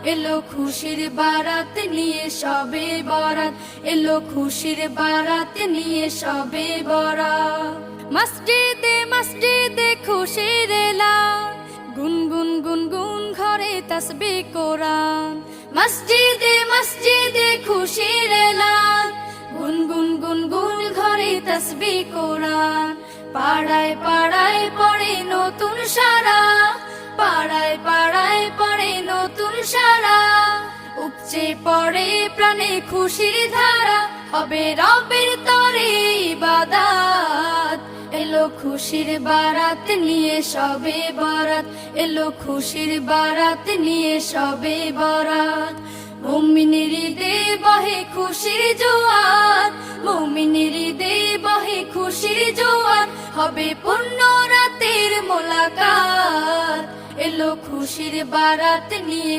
এলো খুশির বারাত নিয়ে সবে বরাত, এলো খুশির বারাত নিয়ে সবে বরাত। মসজিদে মসজিদে খুশির এলান, গুনগুন গুনগুন ঘরে তাসবিহ কোরআন। মসজিদে মসজিদে খুশির এলান, গুনগুন গুনগুন ঘরে তাসবিহ কোরআন। পাড়ায় পাড়ায় পড়ে নতুন সারা, পাড়ায় পাড়ায় পড়ে নতুন সারা। উপচে পড়ে প্রাণে খুশির ধারা, হবে রবের তরে ইবাদত। এলো খুশির বারাত নিয়ে সবে বরাত, এলো খুশির বারাত নিয়ে সবে বরাত। মুমিনের হৃদে বহে খুশির জোয়ার, মুমিনের হৃদে বহে খুশির জোয়ার। হবে পূর্ণ রাতের মোলাকাত, এলো খুশির বারাত নিয়ে